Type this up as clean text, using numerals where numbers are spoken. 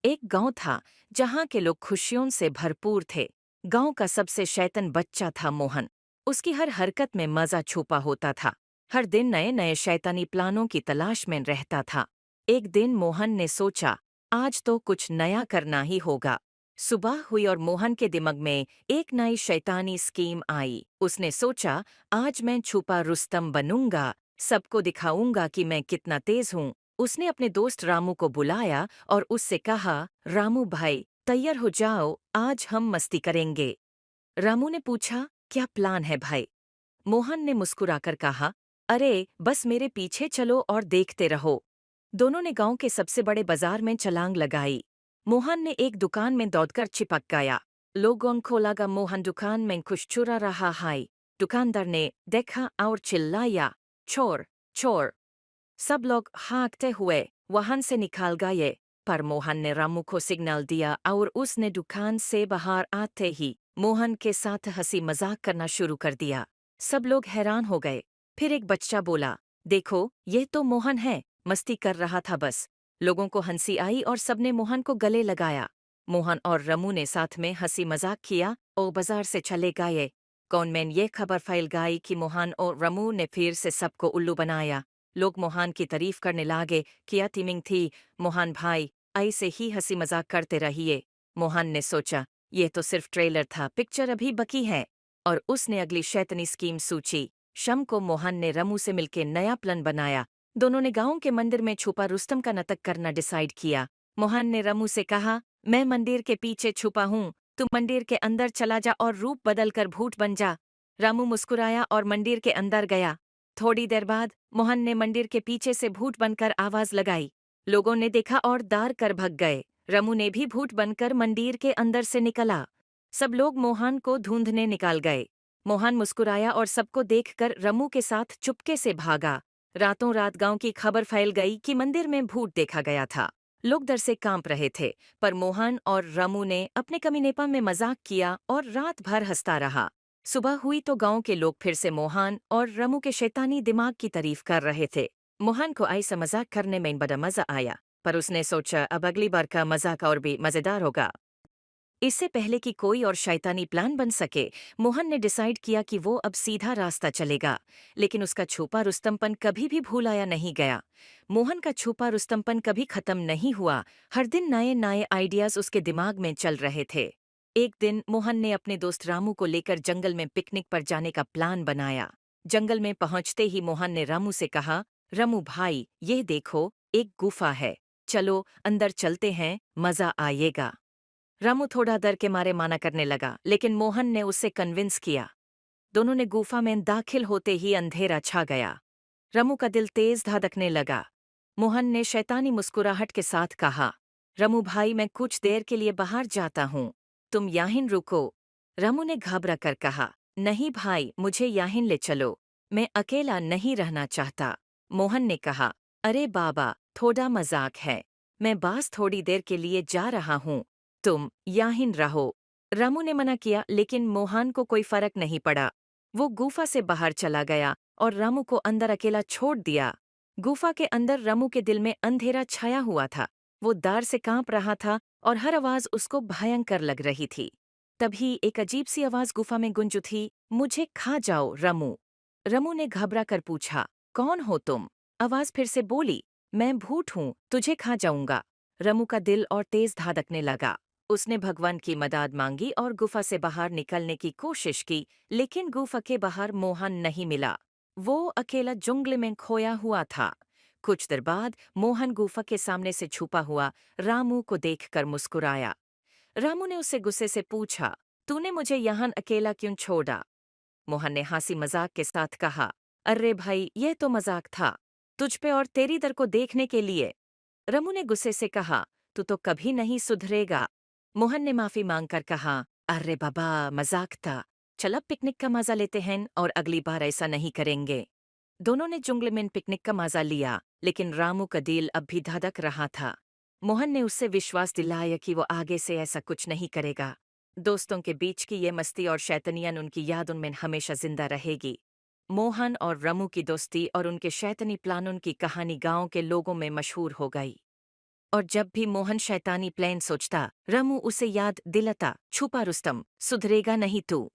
एक गांव था जहां के लोग खुशियों से भरपूर थे। गांव का सबसे शैतान बच्चा था मोहन। उसकी हर हरकत में मजा छुपा होता था। हर दिन नए नए शैतानी प्लानों की तलाश में रहता था। एक दिन मोहन ने सोचा, आज तो कुछ नया करना ही होगा। सुबह हुई और मोहन के दिमाग में एक नई शैतानी स्कीम आई। उसने सोचा, आज मैं छुपा रुस्तम बनूंगा, सबको दिखाऊंगा कि मैं कितना तेज हूँ। उसने अपने दोस्त रामू को बुलाया और उससे कहा, रामू भाई तैयार हो जाओ, आज हम मस्ती करेंगे। रामू ने पूछा, क्या प्लान है भाई? मोहन ने मुस्कुराकर कहा, अरे बस मेरे पीछे चलो और देखते रहो। दोनों ने गांव के सबसे बड़े बाजार में छलांग लगाई। मोहन ने एक दुकान में दौड़कर चिपक गया। लोगों को लगा मोहन दुकान में कुछ चुरा रहा है। दुकानदार ने देखा और चिल्लाया, चोर चोर। सब लोग भागते हुए वहां से निकल गए। पर मोहन ने रामू को सिग्नल दिया और उसने दुकान से बाहर आते ही मोहन के साथ हंसी मजाक करना शुरू कर दिया। सब लोग हैरान हो गए। फिर एक बच्चा बोला, देखो ये तो मोहन है, मस्ती कर रहा था बस। लोगों को हंसी आई और सबने मोहन को गले लगाया। मोहन और रमू ने साथ में हंसी मजाक किया और बाजार से चले गए। कौन में ये खबर फैल गई कि मोहन और रमू ने फिर से सबको उल्लू बनाया। लोग मोहन की तारीफ करने लागे, क्या टीमिंग थी, मोहन भाई ऐसे ही हंसी मजाक करते रहिए। मोहन ने सोचा, ये तो सिर्फ ट्रेलर था, पिक्चर अभी बाकी है। और उसने अगली शैतानी स्कीम सोची। शाम को मोहन ने रमू से मिलकर नया प्लान बनाया। दोनों ने गांव के मंदिर में छुपा रुस्तम का नाटक करना डिसाइड किया। मोहन ने रमू से कहा, मैं मंदिर के पीछे छुपा हूँ, तू मंदिर के अंदर चला जा और रूप बदलकर भूत बन जा। रामू मुस्कुराया और मंदिर के अंदर गया। थोड़ी देर बाद मोहन ने मंदिर के पीछे से भूत बनकर आवाज लगाई। लोगों ने देखा और दार कर भग गए। रमू ने भी भूत बनकर मंदिर के अंदर से निकला। सब लोग मोहन को ढूंढने निकाल गए। मोहन मुस्कुराया और सबको देखकर रमू के साथ चुपके से भागा। रातों रात गांव की खबर फैल गई कि मंदिर में भूत देखा गया था। लोग डर से कांप रहे थे, पर मोहन और रमू ने अपने कमीनेपन में मजाक किया और रात भर हंसता रहा। सुबह हुई तो गांव के लोग फिर से मोहन और रमू के शैतानी दिमाग की तारीफ कर रहे थे। मोहन को ऐसा मजाक करने में बड़ा मजा आया, पर उसने सोचा अब अगली बार का मजाक और भी मजेदार होगा। इससे पहले कि कोई और शैतानी प्लान बन सके, मोहन ने डिसाइड किया कि वो अब सीधा रास्ता चलेगा। लेकिन उसका छुपा रुस्तमपन कभी भी भूलाया नहीं गया। मोहन का छुपा रुस्तमपन कभी खत्म नहीं हुआ। हर दिन नए नए आइडियाज उसके दिमाग में चल रहे थे। एक दिन मोहन ने अपने दोस्त रामू को लेकर जंगल में पिकनिक पर जाने का प्लान बनाया। जंगल में पहुंचते ही मोहन ने रामू से कहा, रामू भाई ये देखो, एक गुफा है, चलो अंदर चलते हैं, मजा आएगा। रामू थोड़ा डर के मारे माना करने लगा, लेकिन मोहन ने उसे कन्विंस किया। दोनों ने गुफा में दाखिल होते ही अंधेरा छा गया। रामू का दिल तेज धड़कने लगा। मोहन ने शैतानी मुस्कुराहट के साथ कहा, रामू भाई मैं कुछ देर के लिए बाहर जाता हूँ, तुम यहीं रुको। रामू ने घबरा कर कहा, नहीं भाई मुझे यहीं ले चलो, मैं अकेला नहीं रहना चाहता। मोहन ने कहा, अरे बाबा थोड़ा मजाक है, मैं बस थोड़ी देर के लिए जा रहा हूँ, तुम यहीं रहो। रामू ने मना किया, लेकिन मोहन को कोई फर्क नहीं पड़ा। वो गुफा से बाहर चला गया और रामू को अंदर अकेला छोड़ दिया। गुफा के अंदर रामू के दिल में अंधेरा छाया हुआ था। वो डर से कांप रहा था और हर आवाज उसको भयंकर लग रही थी। तभी एक अजीब सी आवाज गुफा में गूंज उठी, मुझे खा जाओ रामू। रामू ने घबरा कर पूछा, कौन हो तुम? आवाज फिर से बोली, मैं भूत हूँ, तुझे खा जाऊंगा। रामू का दिल और तेज धड़कने लगा। उसने भगवान की मदद मांगी और गुफा से बाहर निकलने की कोशिश की, लेकिन गुफा के बाहर मोहन नहीं मिला। वो अकेला जंगल में खोया हुआ था। कुछ देर बाद मोहन गुफा के सामने से छुपा हुआ रामू को देखकर मुस्कुराया। रामू ने उससे गुस्से से पूछा, तूने मुझे यहाँ अकेला क्यों छोड़ा? मोहन ने हंसी मजाक के साथ कहा, अरे भाई ये तो मजाक था, तुझ पे और तेरी दर को देखने के लिए। रामू ने गुस्से से कहा, तू तो कभी नहीं सुधरेगा। मोहन ने माफी मांगकर कहा, अरे बाबा मजाक था, चल अब पिकनिक का मजा लेते हैं और अगली बार ऐसा नहीं करेंगे। दोनों ने जंगल में पिकनिक का मजा लिया, लेकिन रामू का दिल अब भी धड़क रहा था। मोहन ने उससे विश्वास दिलाया कि वो आगे से ऐसा कुछ नहीं करेगा। दोस्तों के बीच की ये मस्ती और शैतानियत उनकी याद उनमें हमेशा जिंदा रहेगी। मोहन और रामू की दोस्ती और उनके शैतानी प्लानों की कहानी गांव के लोगों में मशहूर हो गई। और जब भी मोहन शैतानी प्लान सोचता, रमू उसे याद दिलाता, छुपा रुस्तम, सुधरेगा नहीं तू।